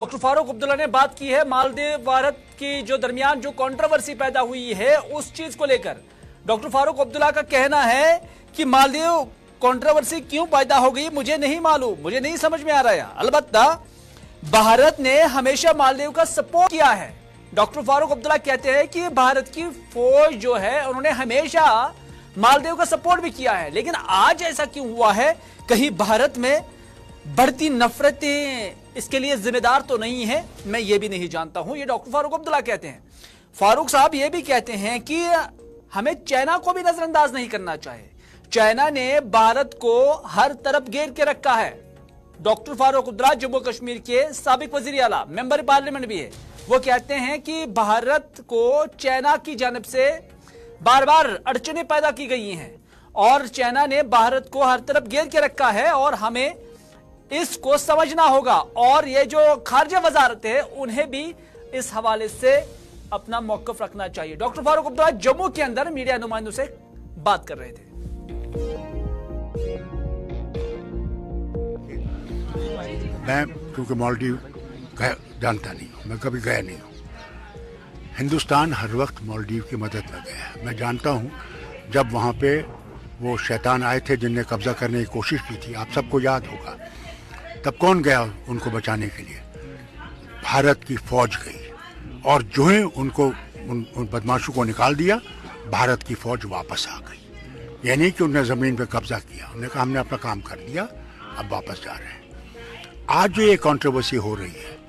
Doctor Farooq Abdullah ने बात की है मालदीव भारत की जो दरमियान जो कंट्रोवर्सी पैदा हुई है उस चीज को लेकर। डॉक्टर फारूक अब्दुल्ला का कहना है कि मालदीव कंट्रोवर्सी क्यों पैदा हो गई मुझे नहीं मालूम, मुझे नहीं समझ में आ रहा है। अलबत्ता भारत ने हमेशा मालदीव का सपोर्ट किया है। डॉक्टर फारूक अब्दुल्ला कहते हैं कि भारत की फौज जो है उन्होंने हमेशा मालदीव का सपोर्ट भी किया है, लेकिन आज ऐसा क्यों हुआ है? कहीं भारत में बढ़ती नफरतें इसके लिए जिम्मेदार तो नहीं है? मैं ये भी नहीं जानता हूं। ये डॉक्टर फारूक अब्दुल्ला कहते हैं। फारूक साहब ये भी कहते हैं कि हमें चाइना को भी नजरअंदाज नहीं करना चाहिए। चाइना ने भारत को हर तरफ घेर के रखा है। डॉक्टर फारूक अब्दुल्ला जम्मू कश्मीर के साबिक वजीर आला, मेंबर पार्लियामेंट भी है। वो कहते हैं कि भारत को चाइना की जानिब से बार बार अड़चनें पैदा की गई हैं और चाइना ने भारत को हर तरफ घेर के रखा है और हमें इसको समझना होगा। और ये जो खारजा वजारत है उन्हें भी इस हवाले से अपना मौकफ रखना चाहिए। डॉक्टर फारूक अब्दुल्ला जम्मू के अंदर मीडिया नुमाइंदों से बात कर रहे थे। मैं क्योंकि मालदीव जानता नहीं हूँ, मैं कभी गया नहीं हूँ। हिंदुस्तान हर वक्त मालदीव की मदद में गया है। मैं जानता हूँ जब वहाँ पे वो शैतान आए थे जिनने कब्जा करने की कोशिश की थी, आप सबको याद होगा, तब कौन गया उनको बचाने के लिए? भारत की फौज गई और जो है उनको उन बदमाशों को निकाल दिया। भारत की फौज वापस आ गई। यानी कि उन्होंने ज़मीन पे कब्जा किया, उन्होंने कहा हमने अपना काम कर दिया, अब वापस जा रहे हैं। आज जो ये कंट्रोवर्सी हो रही है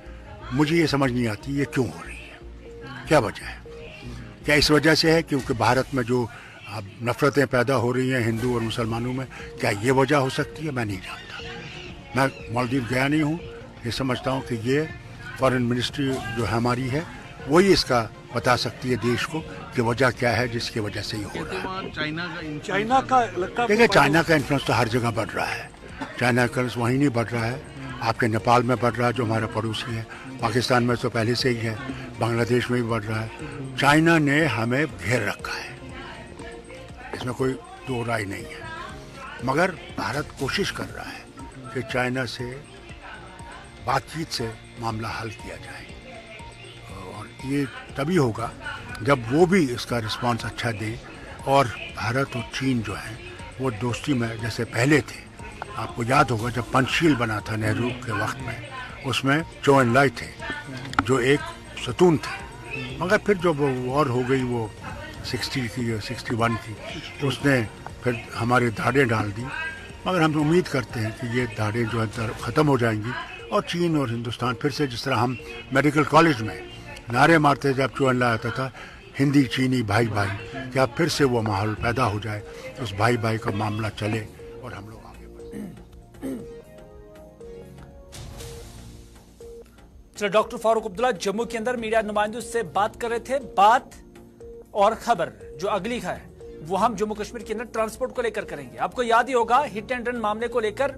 मुझे ये समझ नहीं आती ये क्यों हो रही है, क्या वजह है? क्या इस वजह से है क्योंकि भारत में जो अब नफरतें पैदा हो रही हैं हिंदू और मुसलमानों में, क्या ये वजह हो सकती है? मैं नहीं जानता। मैं मालदीव गया नहीं हूँ। ये समझता हूँ कि ये फॉरेन मिनिस्ट्री जो है हमारी है वही इसका बता सकती है देश को कि वजह क्या है जिसकी वजह से ये हो रहा है। चाइना का देखिए, चाइना का इन्फ्लुएंस तो हर जगह बढ़ रहा है। चाइना का इन्फ्लुएंस वहीं नहीं बढ़ रहा है, आपके नेपाल में बढ़ रहा है जो हमारा पड़ोसी है, पाकिस्तान में तो पहले से ही है, बांग्लादेश में भी बढ़ रहा है। चाइना ने हमें घेर रखा है, इसमें कोई दो राय नहीं है। मगर भारत कोशिश कर रहा है कि चाइना से बातचीत से मामला हल किया जाए और ये तभी होगा जब वो भी इसका रिस्पांस अच्छा दे और भारत और चीन जो है वो दोस्ती में जैसे पहले थे। आपको याद होगा जब पंचशील बना था नेहरू के वक्त में, उसमें चौ एन लाई थे जो एक सतून थे। मगर फिर जो वो वॉर हो गई वो 60 की या 61 की, तो उसने फिर हमारे धाड़ें डाल दी। मगर हम उम्मीद करते हैं कि ये धाड़ें जो है ख़त्म हो जाएंगी और चीन और हिंदुस्तान फिर से, जिस तरह हम मेडिकल कॉलेज में नारे मारते जब चौ एन लाई आता था, हिंदी चीनी भाई भाई, क्या फिर से वो माहौल पैदा हो जाए, उस भाई भाई का मामला चले और हम लोग आगे बढ़ें। चलो, डॉक्टर फारूक अब्दुल्ला जम्मू के अंदर मीडिया नुमाइंदों से बात कर रहे थे। बात और खबर जो अगली है वो हम जम्मू कश्मीर के अंदर ट्रांसपोर्ट को लेकर करेंगे। आपको याद ही होगा हिट एंड रन मामले को लेकर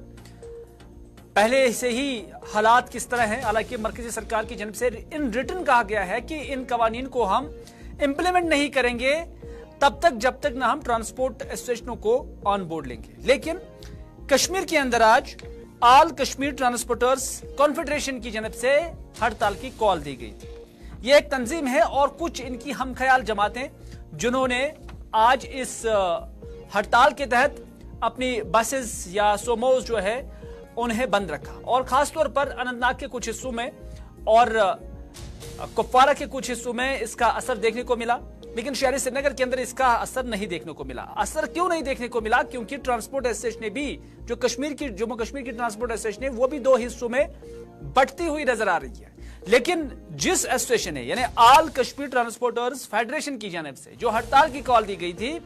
पहले से ही हालात किस तरह हैं। हालांकि मरकजी सरकार की जानिब से इन रिटर्न कहा गया है कि इन कवानीन को हम इंप्लीमेंट नहीं करेंगे तब तक जब तक ना हम ट्रांसपोर्ट एसोसिएशनों को ऑन बोर्ड लेंगे। लेकिन कश्मीर के अंदर आज ऑल कश्मीर ट्रांसपोर्टर्स कॉन्फेडरेशन की जानिब से हड़ताल की कॉल दी गई थी। ये एक तंजीम है और कुछ इनकी हमख्याल जमातें जिन्होंने आज इस हड़ताल के तहत अपनी बसेस या सोमोज जो है उन्हें बंद रखा और खासतौर पर अनंतनाग के कुछ हिस्सों में और कुपवारा के कुछ हिस्सों में इसका असर देखने को मिला, लेकिन शहरी श्रीनगर के अंदर इसका असर नहीं देखने को मिला। असर क्यों नहीं देखने को मिला? क्योंकि ट्रांसपोर्ट एसोसिएशन ने भी जो जम्मू कश्मीर की ट्रांसपोर्ट एसोसिएशन है वो भी दो हिस्सों में बढ़ती हुई नजर आ रही है। लेकिन जिस एसोसिएशन ने यानी ऑल कश्मीर ट्रांसपोर्टर्स फेडरेशन की जानिब से जो हड़ताल की कॉल दी गई थी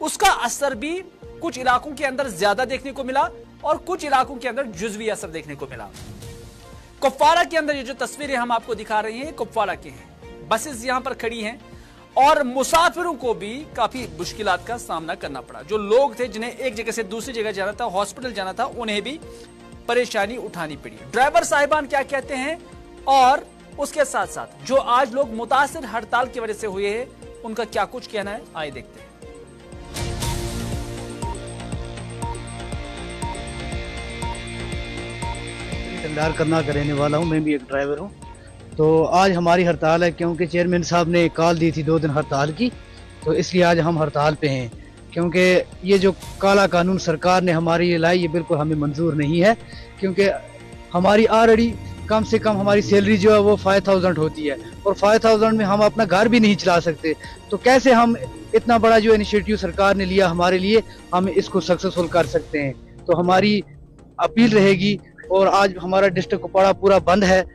उसका असर भी कुछ इलाकों के अंदर ज्यादा देखने को मिला और कुछ इलाकों के अंदर जुजवी असर देखने को मिला। कुपवारा के अंदर ये जो तस्वीरें हम आपको दिखा रहे हैं कुपवारा की हैं। बसेस यहां पर खड़ी हैं और मुसाफिरों को भी काफी मुश्किलात का सामना करना पड़ा। जो लोग थे जिन्हें एक जगह से दूसरी जगह जाना था, हॉस्पिटल जाना था, उन्हें भी परेशानी उठानी पड़ी। ड्राइवर साहिबान क्या कहते हैं और उसके साथ साथ जो आज लोग मुतासिर हड़ताल की वजह से हुए हैं उनका क्या कुछ कहना है, आइए देखते हैं। कंडार करना का रहने वाला हूँ, मैं भी एक ड्राइवर हूँ। तो आज हमारी हड़ताल है क्योंकि चेयरमैन साहब ने कॉल दी थी 2 दिन हड़ताल की, तो इसलिए आज हम हड़ताल पे हैं। क्योंकि ये जो काला कानून सरकार ने हमारी ये लाई, ये बिल्कुल हमें मंजूर नहीं है। क्योंकि हमारी ऑलरेडी कम से कम हमारी सैलरी जो है वो 5000 होती है, और 5000 में हम अपना घर भी नहीं चला सकते। तो कैसे हम इतना बड़ा जो इनिशिएटिव सरकार ने लिया हमारे लिए, हम इसको सक्सेसफुल कर सकते हैं। तो हमारी अपील रहेगी, और आज हमारा डिस्ट्रिक्ट कुपवाड़ा पूरा बंद है,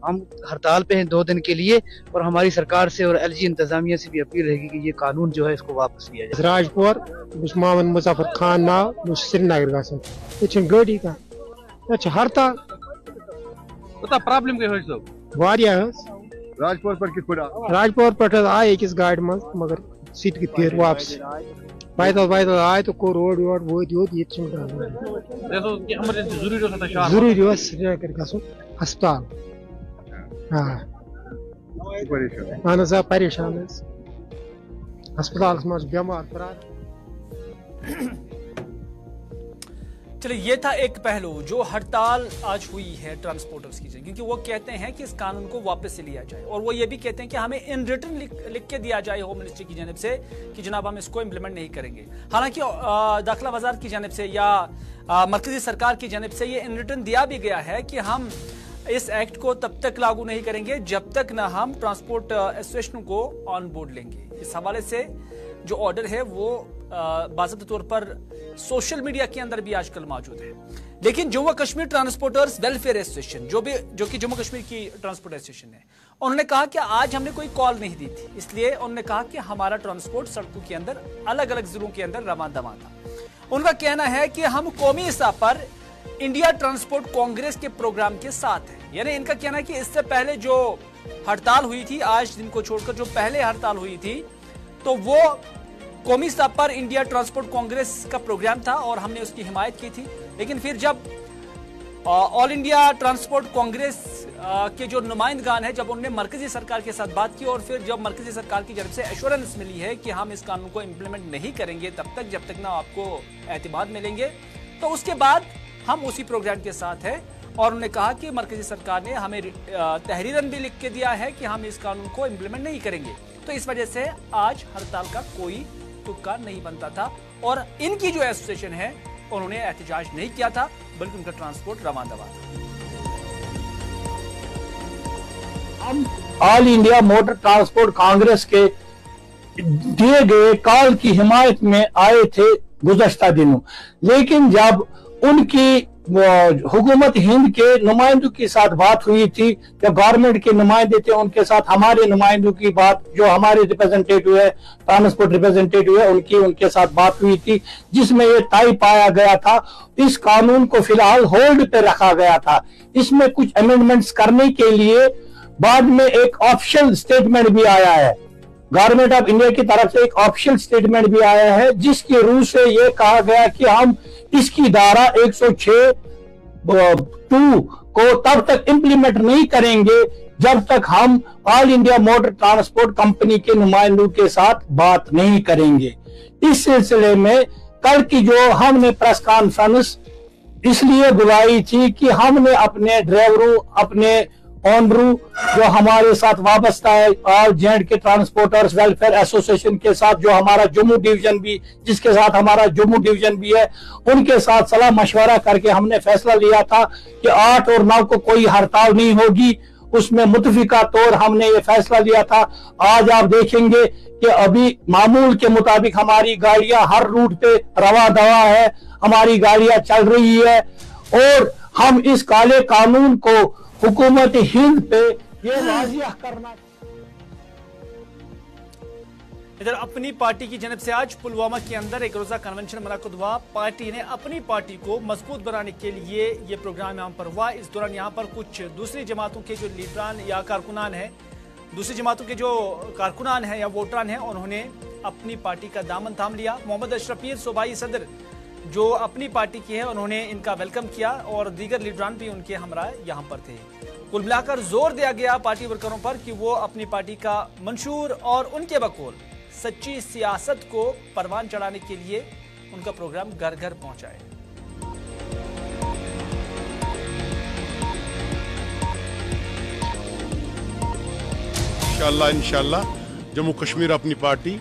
हम हड़ताल पे हैं 2 दिन के लिए, और हमारी सरकार से और एलजी इंतजामिया से भी अपील रहेगी कि ये कानून जो है इसको वापस लिया जाए। राजपुर मोहम्मद मुजफ्फर खान नाव श्रीनगर गई गाड़ी का हड़ताल प्रॉब्लम राजपुर पे आए अकिस गाड़ी मज, मगर सीट तिर वापस पैदल आए तो को रोड वोड वो ये जरूरी श्रीनगर गो अस्पताल। अहन परेशान अस्पताल मज बेमार। चलिए, ये था एक पहलू जो हड़ताल आज हुई है ट्रांसपोर्टर्स की, क्योंकि वो कहते हैं कि इस कानून को वापस से लिया जाए, और वो ये भी कहते हैं कि हमें इन रिटर्न लिख के दिया जाए होम मिनिस्ट्री की जानिब से कि जनाब हम इसको इम्प्लीमेंट नहीं करेंगे। हालांकि दाखिला वजारत की जानिब से या मरकजी सरकार की जानिब से ये इन रिटर्न दिया भी गया है कि हम इस एक्ट को तब तक लागू नहीं करेंगे जब तक ना हम ट्रांसपोर्ट एसोसिएशन को ऑन बोर्ड लेंगे। इस हवाले से जो ऑर्डर है वो बाज़ाब्ता तौर पर सोशल मीडिया के अंदर भी आजकल मौजूद है। लेकिन Jammu Kashmir transporters welfare association जो कि जम्मू कश्मीर की ट्रांसपोर्ट एसोसिएशन है, उन्होंने कहा कि आज हमने कोई कॉल नहीं दी थी, इसलिए उन्होंने कहा कि हमारा ट्रांसपोर्ट सड़कों के अंदर अलग अलग जिलों के अंदर रवां दवा था। उनका कहना है कि हम कौमी स्तर पर इंडिया ट्रांसपोर्ट कांग्रेस के प्रोग्राम के साथ है। यानी इनका कहना है कि इससे पहले जो हड़ताल हुई थी, आज दिन को छोड़कर जो पहले हड़ताल हुई थी, तो वो कौमी स्तर पर इंडिया ट्रांसपोर्ट कांग्रेस का प्रोग्राम था और हमने उसकी हिमायत की थी। लेकिन फिर जब ऑल इंडिया ट्रांसपोर्ट कांग्रेस के जो नुमाइंदगान है, जब उन्होंने मरकजी सरकार के साथ बात की, और फिर जब मरकजी सरकार की तरफ से एश्योरेंस मिली है कि हम इस कानून को इम्प्लीमेंट नहीं करेंगे तब तक जब तक ना आपको एतमाद मिलेंगे, तो उसके बाद हम उसी प्रोग्राम के साथ हैं। और उन्होंने कहा कि मरकजी सरकार ने हमें तहरीरन भी लिख के दिया है कि हम इस कानून को इम्प्लीमेंट नहीं करेंगे। तो इस वजह से आज हड़ताल का कोई तुक्का नहीं बनता था, और इनकी जो एसोसिएशन है उन्होंने एहतजाज नहीं किया था, बल्कि उनका ट्रांसपोर्ट रवां दवा था। हम all India motor transport Congress के दिए गए कॉल की हिमायत में आए थे गुज़श्ता दिनों, लेकिन जब उनकी हुकूमत हिंद के नुमाइंदों के साथ बात हुई थी, जो गवर्नमेंट के नुमाइंदे थे उनके साथ हमारे नुमाइंदों की बात, जो हमारे रिप्रेजेंटेटिव है, ट्रांसपोर्ट रिप्रेजेंटेटिव है, उनके साथ बात हुई थी, जिसमें ये तय पाया गया था इस कानून को फिलहाल होल्ड पे रखा गया था। इसमें कुछ अमेंडमेंट्स करने के लिए बाद में एक ऑफिशियल स्टेटमेंट भी आया है, गवर्नमेंट ऑफ इंडिया की तरफ से एक ऑफिशियल स्टेटमेंट भी आया है, जिसकी रूह से ये कहा गया कि हम इसकी धारा 106(2) को तब तक इंप्लीमेंट नहीं करेंगे जब तक हम all India motor transport company के नुमाइंदों के साथ बात नहीं करेंगे। इस सिलसिले में कल की जो हमने प्रेस कॉन्फ्रेंस इसलिए बुलाई थी कि हमने अपने ड्राइवरों, अपने ऑनरू जो हमारे साथ वाबस्ता है ऑल जेंड के ट्रांसपोर्टर्स वेलफेयर एसोसिएशन के साथ, जो हमारा जम्मू डिवीजन भी, जिसके साथ हमारा जम्मू डिवीजन भी है, उनके साथ सलाह मशवरा करके हमने फैसला लिया था कि 8 और 9 को कोई हड़ताल नहीं होगी। उसमें मुतफिका तौर हमने ये फैसला लिया था। आज आप देखेंगे कि अभी मामूल के मुताबिक हमारी गाड़ियां हर रूट पे रवा दवा है, हमारी गाड़ियां चल रही है, और हम इस काले कानून को हुकूमत हिंद पे ये वाजिह करना। इधर अपनी पार्टी की जानब से आज पुलवामा के अंदर एक रोजा कन्वेंशन मुनक्किद हुआ। पार्टी ने अपनी पार्टी को मजबूत बनाने के लिए ये प्रोग्राम यहाँ पर हुआ। इस दौरान यहाँ पर कुछ दूसरी जमातों के जो लीडरान या कारकुनान हैं, दूसरी जमातों के जो कारकुनान हैं या वोटरान हैं, उन्होंने अपनी पार्टी का दामन थाम लिया। मोहम्मद अशरफीर सूबाई सदर जो अपनी पार्टी की है, उन्होंने इनका वेलकम किया और दीगर लीडरान भी उनके हमरा यहाँ पर थे। कुल मिलाकर जोर दिया गया पार्टी वर्करों पर कि वो अपनी पार्टी का मंशूर और उनके बकौल सच्ची सियासत को परवान चढ़ाने के लिए उनका प्रोग्राम घर घर पहुंचाए। इंशाल्लाह जम्मू कश्मीर अपनी पार्टी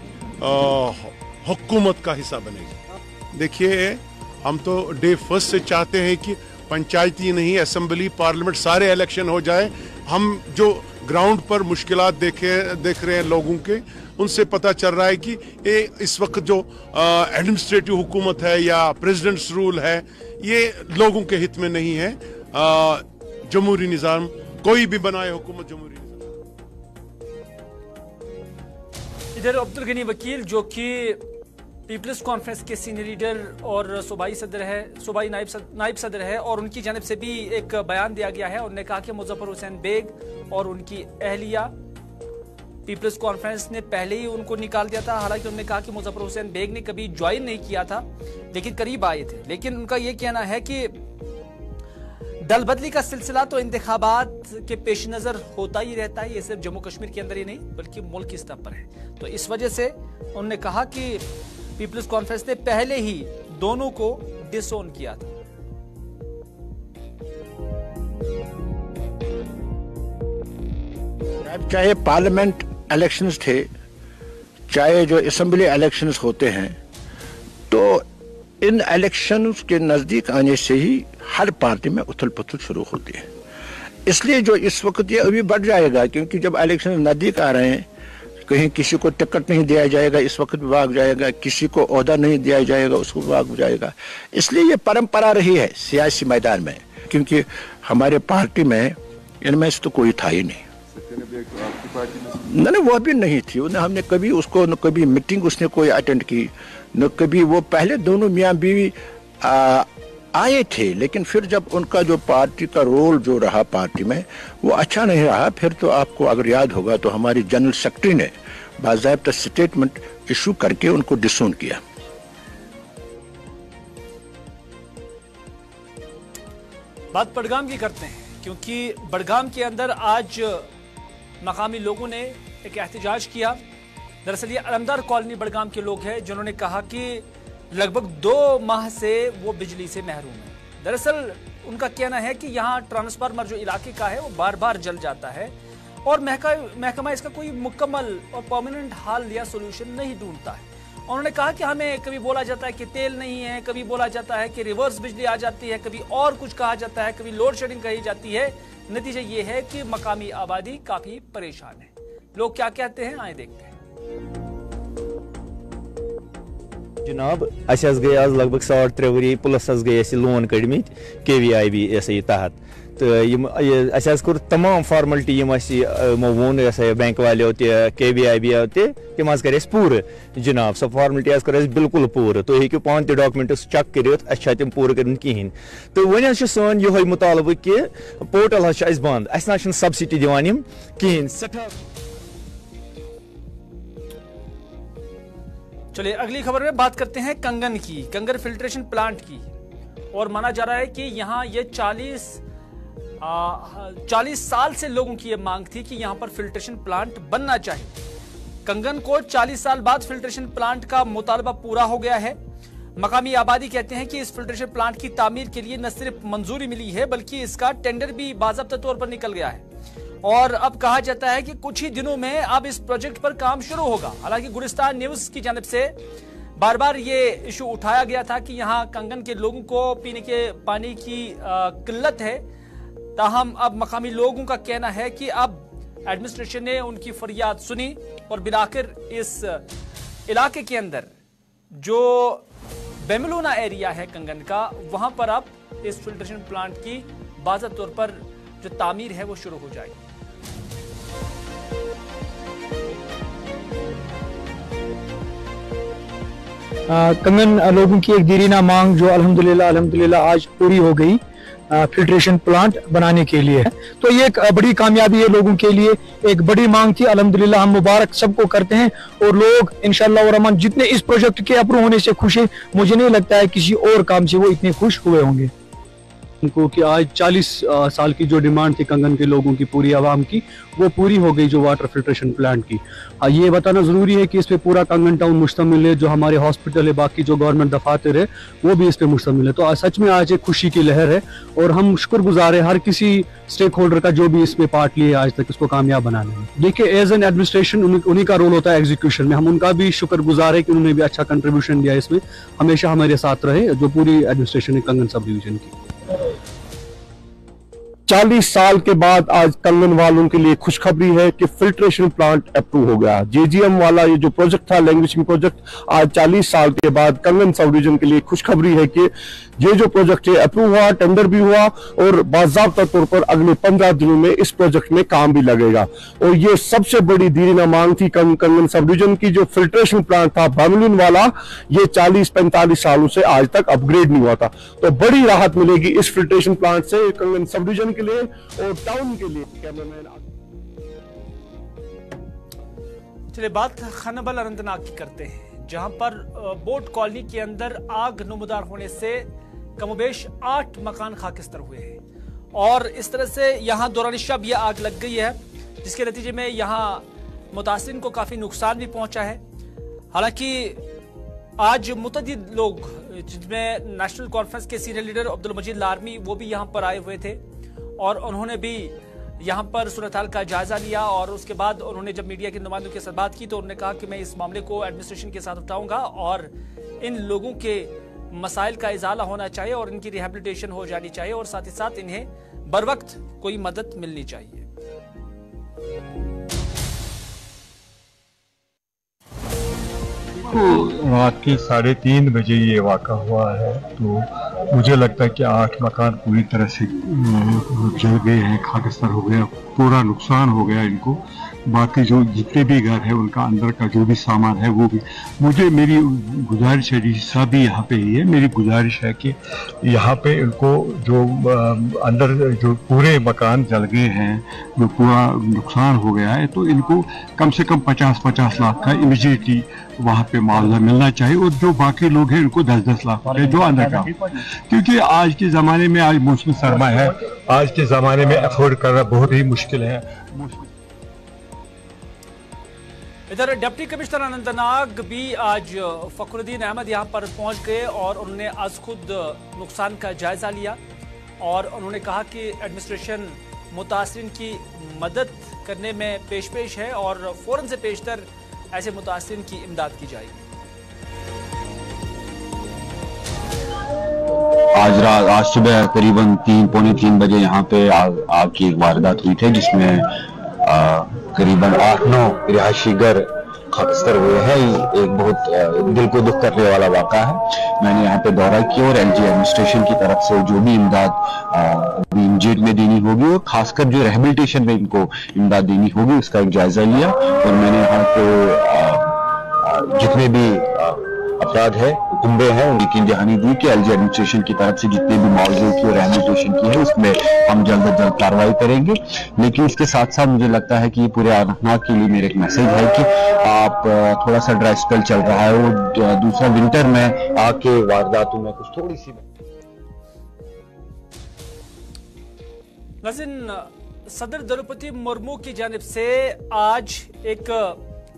हुकूमत का हिस्सा बनेगी। देखिए, हम तो डे फर्स्ट से चाहते हैं कि पंचायती नहीं, असेंबली, पार्लियामेंट सारे इलेक्शन हो जाए। हम जो ग्राउंड पर मुश्किलात देख रहे हैं लोगों के, उनसे पता चल रहा है कि इस वक्त जो एडमिनिस्ट्रेटिव हुकूमत है या प्रेसिडेंट्स रूल है, ये लोगों के हित में नहीं है। जमहूरी निज़ाम कोई भी बनाए हुकूमत जमहूरी निज़ाम। इधर अब्दुल गनी वकील जो कि पीपल्स कॉन्फ्रेंस के सीनियर लीडर और सूबाई नायब सदर है, और उनकी जानिब से भी एक बयान दिया गया है। उन्होंने कहा कि मुजफ्फर हुसैन बेग और उनकी अहलिया, पीपल्स कॉन्फ्रेंस ने पहले ही उनको निकाल दिया था। हालांकि उन्होंने कहा कि मुजफ्फर हुसैन बेग ने कभी ज्वाइन नहीं किया था, लेकिन करीब आए थे। लेकिन उनका यह कहना है कि दल बदली का सिलसिला तो इंतखाबात के पेश नजर होता ही रहता है। ये सिर्फ जम्मू कश्मीर के अंदर ही नहीं बल्कि मुल्क की सतह पर है। तो इस वजह से उन्होंने कहा कि पीपल्स कॉन्फ्रेंस ने पहले ही दोनों को डिसोन किया था। चाहे पार्लियामेंट इलेक्शंस थे, चाहे जो असेंबली इलेक्शंस होते हैं, तो इन इलेक्शंस के नजदीक आने से ही हर पार्टी में उथल पुथल शुरू होती है। इसलिए जो इस वक्त ये अभी बढ़ जाएगा, क्योंकि जब इलेक्शन नजदीक आ रहे हैं, कहीं किसी को टिकट नहीं दिया जाएगा, इस वक्त भाग जाएगा, किसी को ओहदा नहीं दिया जाएगा, उसको भाग जाएगा। इसलिए ये परंपरा रही है सियासी मैदान में, क्योंकि हमारे पार्टी में इनमें से तो कोई था ही नहीं। नहीं, वो भी नहीं थी। हमने कभी उसको न कभी मीटिंग उसने कोई अटेंड की, न कभी। वो पहले दोनों मियाँ बीवी आए थे, लेकिन फिर जब उनका जो पार्टी का रोल जो रहा पार्टी में, वो अच्छा नहीं रहा। फिर तो आपको अगर याद होगा तो हमारी जनरल सेक्रेटरी ने बाज़ाब्ता स्टेटमेंट इशू करके उनको डिसोन किया। बात बडगाम की करते हैं, क्योंकि बडगाम के अंदर आज मकामी लोगों ने एक एहतजाज किया। दरअसल ये अलमदार कॉलोनी बडगाम के लोग हैं जिन्होंने कहा कि लगभग 2 माह से वो बिजली से महरूम है। दरअसल उनका कहना है कि यहाँ ट्रांसफार्मर जो इलाके का है वो बार बार जल जाता है और महकमा इसका कोई मुकम्मल और परमानेंट हल या सोल्यूशन नहीं ढूंढता है। उन्होंने कहा कि हमें कभी बोला जाता है कि तेल नहीं है, कभी बोला जाता है कि रिवर्स बिजली आ जाती है, कभी और कुछ कहा जाता है, कभी लोड शेडिंग कही जाती है। नतीजा ये है कि मकामी आबादी काफी परेशान है। लोग क्या कहते हैं, आए देखते हैं। जनाब, गई आज लगभग 3.5 वरी प्लस गई लोन कड़मित KVIB तहत, तो कोर तमाम फॉर्मलिटी वो बैंक वाले KVIB तम कर पूर जनाब। सो फॉर्मलिटी कर बिल्कुल पूर। तुम हेकू पान ते डॉक्यूमेंट्स चेक कर तम पूर कर कहें। तो वन सन यो मुतालबा कि पोर्टल बंद, अस सब्सिडी दिवान कहें। चलिए अगली खबर में बात करते हैं कंगन की, कंगन फिल्ट्रेशन प्लांट की। और माना जा रहा है कि यहाँ ये 40 साल से लोगों की ये मांग थी कि यहाँ पर फिल्ट्रेशन प्लांट बनना चाहिए। कंगन को 40 साल बाद फिल्ट्रेशन प्लांट का मुतालबा पूरा हो गया है। मकामी आबादी कहते हैं कि इस फिल्ट्रेशन प्लांट की तामीर के लिए न सिर्फ मंजूरी मिली है बल्कि इसका टेंडर भी बाज़ाब्ता तौर पर निकल गया है और अब कहा जाता है कि कुछ ही दिनों में अब इस प्रोजेक्ट पर काम शुरू होगा। हालांकि गुलिस्तान न्यूज की जानिब से बार बार ये इशू उठाया गया था कि यहाँ कंगन के लोगों को पीने के पानी की किल्लत है। ताहम अब मकामी लोगों का कहना है कि अब एडमिनिस्ट्रेशन ने उनकी फरियाद सुनी और बिलाखिर इस इलाके के अंदर जो बेमलूना एरिया है कंगन का, वहां पर अब इस फिल्ट्रेशन प्लांट की बाज़ाब्ता तौर पर जो तामीर है वो शुरू हो जाएगी। कंगन लोगों की एक देरीना मांग जो अल्हम्दुलिल्लाह आज पूरी हो गई फिल्ट्रेशन प्लांट बनाने के लिए। तो ये एक बड़ी कामयाबी है लोगों के लिए, एक बड़ी मांग थी। अल्हम्दुलिल्लाह हम मुबारक सबको करते हैं और लोग इंशाअल्लाह और रहमान जितने इस प्रोजेक्ट के अप्रूव होने से खुश है, मुझे नहीं लगता है किसी और काम से वो इतने खुश हुए होंगे। उनको कि आज 40 साल की जो डिमांड थी कंगन के लोगों की, पूरी आवाम की, वो पूरी हो गई जो वाटर फिल्ट्रेशन प्लांट की। ये बताना ज़रूरी है कि इस पे पूरा कंगन टाउन मुश्तमिल है, जो हमारे हॉस्पिटल है, बाकी जो गवर्नमेंट दफातर है, वो भी इस पे मुश्तमिल है। तो सच में आज एक खुशी की लहर है और हम शुक्रगुजार है हर किसी स्टेक होल्डर का जो भी इसमें पार्ट लिए आज तक इसको कामयाब बनाने में। देखिए, एज एन एडमिनिस्ट्रेशन उन्हीं का रोल होता है एग्जीक्यूशन में, हम उनका भी शुक्रगुजार है कि उन्होंने भी अच्छा कंट्रीब्यूशन दिया इसमें, हमेशा हमारे साथ रहे जो पूरी एडमिनिस्ट्रेशन है कंगन सब डिवीजन की। 40 साल के बाद आज कंगन वालों के लिए खुशखबरी है कि फिल्ट्रेशन प्लांट अप्रूव हो गया। जेजीएम वाला ये जो प्रोजेक्ट था, लैंग्वेजिंग प्रोजेक्ट, आज 40 साल के बाद कंगन सब डिवीजन के लिए खुशखबरी है कि ये जो प्रोजेक्ट है अप्रूव हुआ, टेंडर भी हुआ और बाज़ाब्ता तौर पर अगले 15 दिनों में इस प्रोजेक्ट में काम भी लगेगा। और ये सबसे बड़ी दीरीना मांग थी कंगन सब डिवीजन की। जो फिल्ट्रेशन प्लांट था बामलिन वाला, ये 40-45 सालों से आज तक अपग्रेड नहीं हुआ था। तो बड़ी राहत मिलेगी इस फिल्ट्रेशन प्लांट से कंगन सब डिवीजन के लिए और टाउन के लिए। कैमरामैन चलिए बात खानाबल अनंतनाग की करते हैं, जहां पर बोट कॉलोनी के अंदर आग नमूदार होने से कमोबेश 8 मकान खाकिस्तर हुए हैं और इस तरह से यहां दौरान शब यह आग लग गई है, जिसके नतीजे में यहां मुतासिरीन को काफी नुकसान भी पहुंचा है। हालांकि आज मुतअद्दिद लोग, जिसमें नेशनल कॉन्फ्रेंस के सीनियर लीडर अब्दुल मजीद लारमी, वो भी यहां पर आए हुए थे और उन्होंने भी यहां पर सूरत हाल का जायजा लिया और उसके बाद उन्होंने जब मीडिया के नुमाइंदों के साथ बात की तो उन्होंने कहा कि मैं इस मामले को एडमिनिस्ट्रेशन के साथ उठाऊंगा और इन लोगों के मसाइल का इजाला होना चाहिए और इनकी रिहेबिलिटेशन हो जानी चाहिए और साथ ही साथ इन्हें बरवक्त कोई मदद मिलनी चाहिए। रात के 3:30 बजे ये वाक़ा हुआ है, तो मुझे लगता है कि 8 मकान पूरी तरह से जल गए हैं, खाकिस्तान हो गया, पूरा नुकसान हो गया इनको। बाकी जो जितने भी घर है उनका अंदर का जो भी सामान है वो भी। मेरी गुजारिश है, साहब भी यहाँ पे ही है, मेरी गुजारिश है कि यहाँ पे इनको जो अंदर जो पूरे मकान जल गए हैं, जो पूरा नुकसान हो गया है, तो इनको कम से कम 50-50 लाख का इमीडिएटली वहाँ पे मुआवजा मिलना चाहिए और जो बाकी लोग हैं उनको 10-10 लाख रुपए जो अंदर का, क्योंकि आज के ज़माने में, आज मौसम सरमा है, आज के ज़माने में अफोर्ड करना बहुत ही मुश्किल है। इधर डिप्टी कमिश्नर अनंतनाग भी आज फखरुद्दीन अहमद यहां पर पहुंच गए और उन्होंने आज खुद नुकसान का जायजा लिया और उन्होंने कहा कि एडमिनिस्ट्रेशन मुतासिरीन की मदद करने में पेश है और फौरन से पेशतर ऐसे मुतासिरीन की इमदाद की जाएगी। आज सुबह करीबन 3-3:45 बजे यहाँ पे आग की एक वारदात हुई थी, जिसमें करीबन 8-9 रिहायशी घर खाकिस्तर हुए हैं। एक बहुत दिल को दुख करने वाला वाक़ा है। मैंने यहाँ पे दौरा किया और एलजी एडमिनिस्ट्रेशन की तरफ से जो भी इमदाद इमीडिएट में देनी होगी और खासकर जो रिहेबिलिटेशन में इनको इमदाद देनी होगी उसका एक जायजा लिया और मैंने यहाँ पे जितने भी अफराद है, कुंबे हैं, उनकी दहानी दी कि एलजी एडमिनिस्ट्रेशन की तरफ से जितने भी मुआवजे की और रिहेबिलिटेशन की है उसमें हम जल्द से जल्द कार्रवाई करेंगे। लेकिन इसके साथ साथ मुझे लगता है कि ये पूरे अनंतनाग के लिए मेरा एक मैसेज है कि आप थोड़ा सा ड्राई स्पेल चल रहा है और दूसरा विंटर में आके वारदातों में कुछ थोड़ी सी। नाज़रीन, सदर द्रौपदी मुर्मू की जानिब से आज एक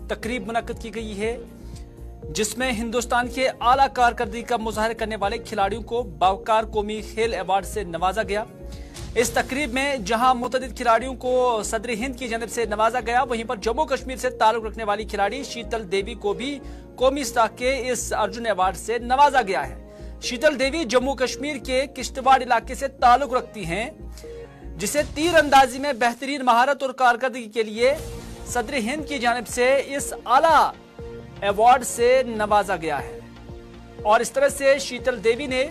तकरीब मुनक्कद की गई है जिसमें हिंदुस्तान के आला कारकर्दगी का मुजाहरा करने वाले खिलाड़ियों को बावकार कौमी खेल अवार्ड से नवाजा गया। इस तकरीब में जहां मुतअद्दिद खिलाड़ियों को सदर हिंद की जानिब से नवाजा गया, वहीं पर जम्मू कश्मीर से ताल्लुक रखने वाली खिलाड़ी शीतल देवी को भी कौमी स्टाक के इस अर्जुन अवार्ड से नवाजा गया है। शीतल देवी जम्मू कश्मीर के किश्तवाड़ इलाके से ताल्लुक रखती हैं, जिसे तीर अंदाजी में बेहतरीन महारत और कारकर्दगी के लिए सदर हिंद की जानिब से इस आला अवार्ड से नवाजा गया है। और इस तरह से शीतल देवी ने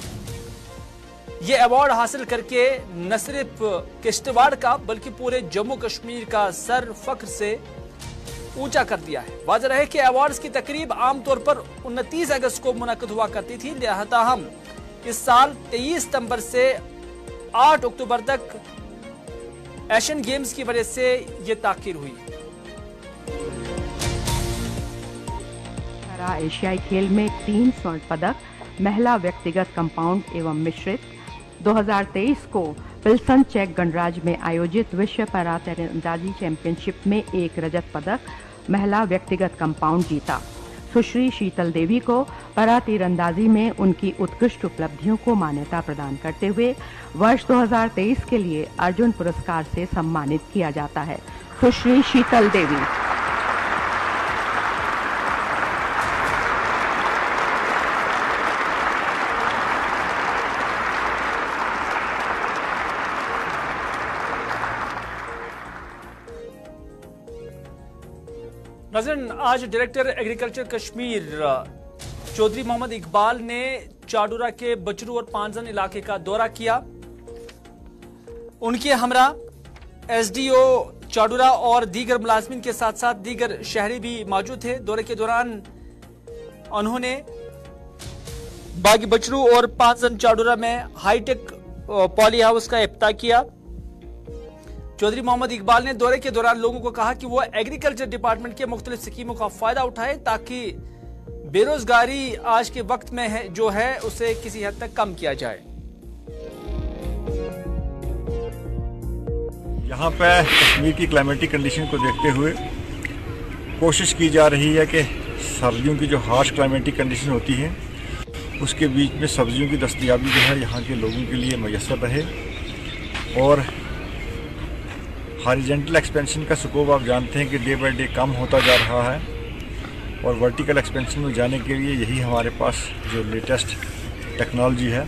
यह अवार्ड हासिल करके न सिर्फ किश्तवाड़ का बल्कि पूरे जम्मू कश्मीर का सर फख्र से ऊंचा कर दिया है। वाज़ेह रहे कि अवार्ड्स की तकरीब आमतौर पर 29 अगस्त को मुनक्कद हुआ करती थी, लिहाजा हम इस साल 23 सितंबर से 8 अक्टूबर तक एशियन गेम्स की वजह से ये ताखीर हुई। एशियाई खेल में 3 स्वर्ण पदक, महिला व्यक्तिगत कंपाउंड एवं मिश्रित, 2023 को पिल्सन चेक गणराज्य में आयोजित विश्व पैरा तीरंदाजी चैंपियनशिप में एक रजत पदक महिला व्यक्तिगत कंपाउंड जीता। सुश्री शीतल देवी को पैरा तीरंदाजी में उनकी उत्कृष्ट उपलब्धियों को मान्यता प्रदान करते हुए वर्ष 2023 के लिए अर्जुन पुरस्कार से सम्मानित किया जाता है। सुश्री शीतल देवी। नाज़रीन, आज डायरेक्टर एग्रीकल्चर कश्मीर चौधरी मोहम्मद इकबाल ने चाडुरा के बचरू और पांजन इलाके का दौरा किया। उनके हमरा एसडीओ चाडुरा और दीगर मुलाजमीन के साथ साथ दीगर शहरी भी मौजूद थे। दौरे के दौरान उन्होंने बागी बचरू और पांजन चाडुरा में हाईटेक पॉली हाउस का इफ्तिताह किया। चौधरी मोहम्मद इकबाल ने दौरे के दौरान लोगों को कहा कि वो एग्रीकल्चर डिपार्टमेंट के मुख्तलिफ स्कीमों का फायदा उठाए ताकि बेरोजगारी आज के वक्त में है जो है उसे किसी हद तक कम किया जाए। यहाँ पे कश्मीर की क्लाइमेटिक कंडीशन को देखते हुए कोशिश की जा रही है कि सर्दियों की जो हार्श क्लाइमेटिक कंडीशन होती है उसके बीच में सब्जियों की दस्तयाबी जो है यहाँ के लोगों के लिए मैसर रहे। और हॉरिजॉन्टल एक्सपेंशन का स्कोप आप जानते हैं कि डे बाय डे कम होता जा रहा है और वर्टिकल एक्सपेंशन में जाने के लिए यही हमारे पास जो लेटेस्ट टेक्नोलॉजी है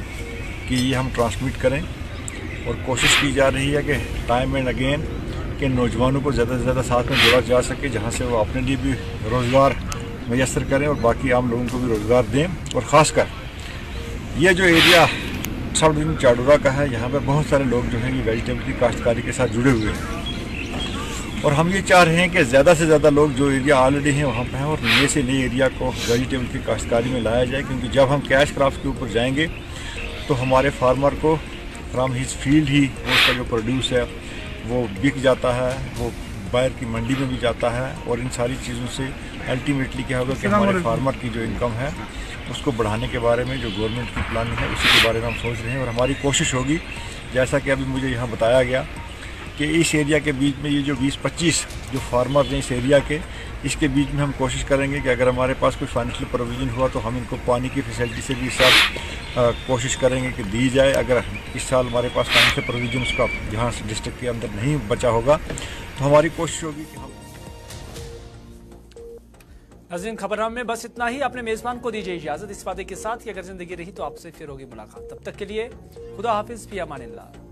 कि ये हम ट्रांसमिट करें। और कोशिश की जा रही है कि टाइम एंड अगेन के नौजवानों को ज़्यादा से ज़्यादा साथ में जोड़ा जा सके, जहाँ से वो अपने लिए भी रोज़गार मैसर करें और बाकी आम लोगों को भी रोज़गार दें। और ख़ासकर ये जो एरिया सब डिवीज़न चाडुरा का है, यहाँ पे बहुत सारे लोग जो हैं ये वेजिटेबल की काश्तकारी के साथ जुड़े हुए हैं और हम ये चाह रहे हैं कि ज़्यादा से ज़्यादा लोग जो एरिया ऑलरेडी हैं वहाँ पे हैं और नए से नए एरिया को वेजिटेबल की काश्तकारी में लाया जाए। क्योंकि जब हम कैश क्रॉप्स के ऊपर जाएंगे तो हमारे फार्मर को फ्राम हिज फील्ड ही वो उसका जो प्रोड्यूस है वो बिक जाता है, वो बाहर की मंडी में भी जाता है। और इन सारी चीज़ों से अल्टीमेटली क्या होगा कि हमारे फार्मर की जो इनकम है उसको बढ़ाने के बारे में जो गवर्नमेंट की प्लानिंग है उसी के बारे में हम सोच रहे हैं। और हमारी कोशिश होगी, जैसा कि अभी मुझे यहाँ बताया गया, कि इस एरिया के बीच में ये जो 20-25 जो फार्मर हैं इस एरिया के, इसके बीच में हम कोशिश करेंगे कि अगर हमारे पास कोई फाइनेंशियल प्रोविज़न हुआ तो हम इनको पानी की फैसिलिटी से भी इस साल कोशिश करेंगे कि दी जाए। अगर इस साल हमारे पास फाइनेंशियल प्रोविज़न उसका यहाँ डिस्ट्रिक्ट के अंदर नहीं बचा होगा तो हमारी कोशिश होगी कि हम। नाज़रीन, खबरनामे में बस इतना ही। अपने मेज़बान को दीजिए इजाज़त इस वादे के साथ कि अगर जिंदगी रही तो आपसे फिर होगी मुलाकात। तब तक के लिए खुदा हाफिज़, फी अमानिल्लाह।